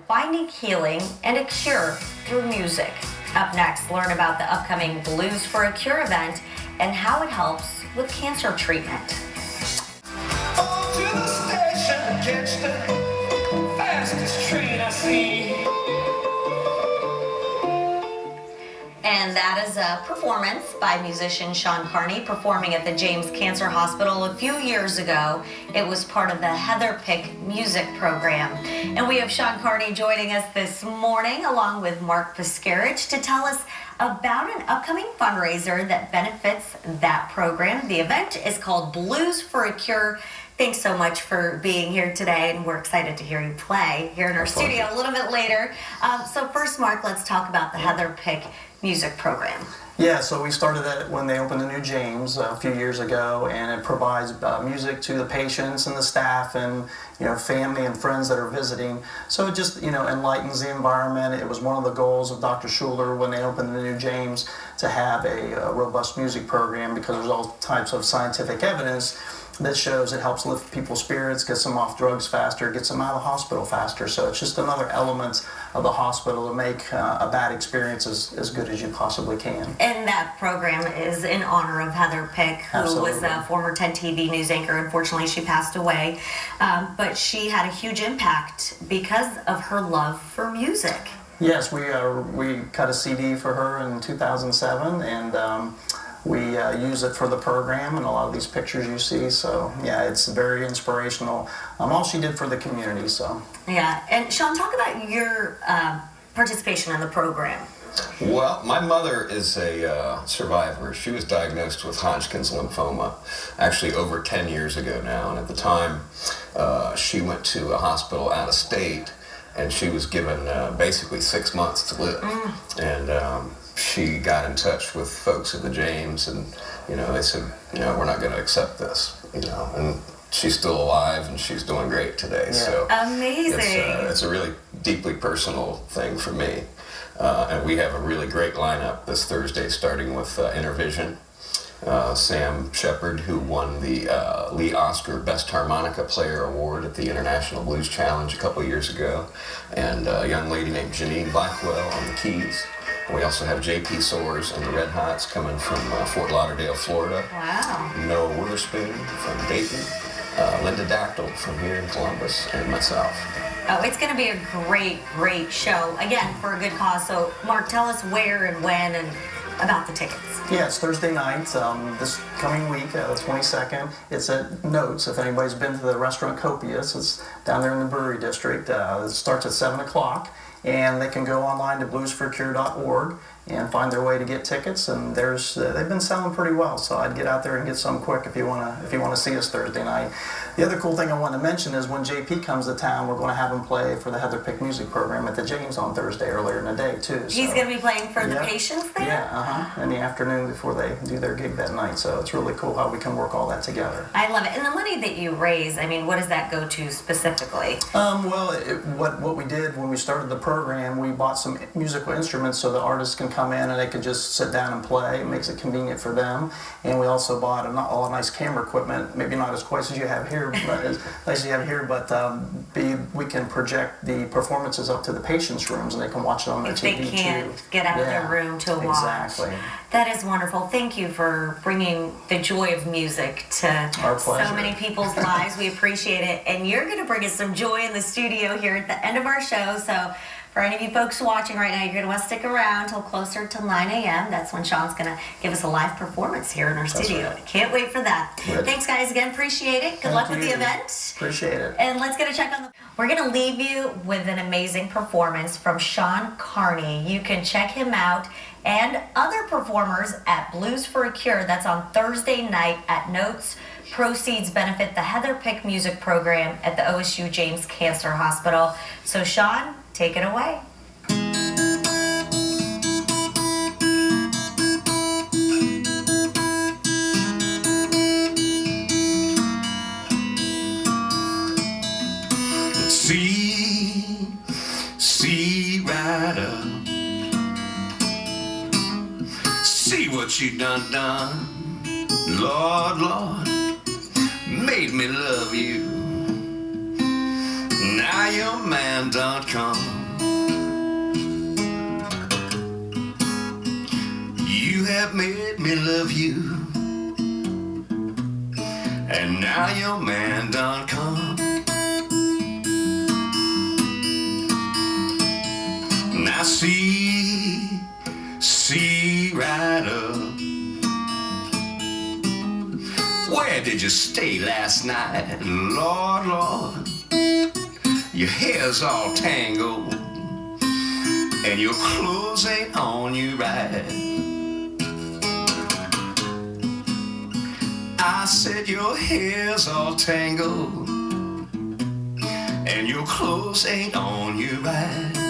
Finding healing and a cure through music. Up next, learn about the upcoming Blues for a Cure event and how it helps with cancer treatment. On to the station, catch the fastest train I see. And that is a performance by musician Sean Carney performing at the James Cancer Hospital a few years ago. It was part of the Heather Pick music program. And we have Sean Carney joining us this morning along with Mark Puskarich to tell us about an upcoming fundraiser that benefits that program. The event is called Blues for a Cure. Thanks so much for being here today, and we're excited to hear you play here in our studio a little bit later. So first, Mark, let's talk about the Heather Pick music program. Yeah, so we started that when they opened the new James a few years ago, and it provides music to the patients and the staff and family and friends that are visiting. So it just enlightens the environment. It was one of the goals of Dr. Schuler when they opened the new James to have a robust music program, because there's all types of scientific evidence that shows it helps lift people's spirits, gets them off drugs faster, gets them out of the hospital faster. So it's just another element of the hospital to make a bad experience as good as you possibly can. And that program is in honor of Heather Pick, who Absolutely. was a former 10 TV news anchor. Unfortunately, she passed away. But she had a huge impact because of her love for music. Yes, we cut a CD for her in 2007, and we use it for the program and a lot of these pictures you see. So yeah, it's very inspirational. All she did for the community. So Yeah, and Sean, talk about your participation in the program. Well, my mother is a survivor. She was diagnosed with Hodgkin's lymphoma actually over 10 years ago now, and at the time she went to a hospital out of state, and she was given basically 6 months to live. And she got in touch with folks at the James, and they said, we're not going to accept this, and she's still alive and she's doing great today. Yeah. So Amazing. it's a really deeply personal thing for me. And we have a really great lineup this Thursday, starting with Intervision. Sam Shepard, who won the Lee Oscar Best Harmonica Player Award at the International Blues Challenge a couple years ago, and a young lady named Janine Blackwell on the keys. And we also have J.P. Soares and the Red Hots coming from Fort Lauderdale, Florida. Wow. Noah Witherspoon from Dayton, Linda Dactyl from here in Columbus, and myself. Oh, it's going to be a great, great show. Again, for a good cause. So, Mark, tell us where and when and about the tickets. yeah, it's Thursday night this coming week, the 22nd. It's at Notes. If anybody's been to the restaurant Copious, it's down there in the Brewery District. It starts at 7 o'clock. And they can go online to bluesforcure.org and find their way to get tickets. And they've been selling pretty well, so I'd get out there and get some quick if you want to see us Thursday night. The other cool thing I want to mention is when JP comes to town, we're going to have him play for the Heather Pick music program at the James on Thursday earlier in the day too. He's going to be playing for the patients there? Yeah, in the afternoon before they do their gig that night. So it's really cool how we can work all that together. I love it. And the money that you raise, what does that go to specifically? What we did when we started the program, we bought some musical instruments so the artists can come in and they can just sit down and play. It makes it convenient for them. And we also bought all nice camera equipment, maybe not as quite as you have here, but as nice as you have here, but we can project the performances up to the patients' rooms and they can watch it on their If TV they can't too. get out of their room to watch. Exactly. That is wonderful. Thank you for bringing the joy of music to Our pleasure. so many people's lives. We appreciate it. And you're going to bring us some joy in the studio here at the end of our show. So for any of you folks watching right now, you're going to want to stick around till closer to 9 a.m. That's when Sean's going to give us a live performance here in our studio. right. Can't wait for that. Good. Thanks, guys, again. Appreciate it. Good luck with the event. Appreciate it. And let's get a check on the... We're going to leave you with an amazing performance from Sean Carney. You can check him out and other performers at Blues for a Cure. That's on Thursday night at Notes. Proceeds benefit the Heather Pick music program at the OSU James Cancer Hospital. So, Sean, take it away. See right up. See what you done, Lord, made me love you. Now your man done come. You have made me love you, and now your man done come. Now see right up. Where did you stay last night? Lord, Lord, your hair's all tangled, and your clothes ain't on you right. I said your hair's all tangled, and your clothes ain't on you right.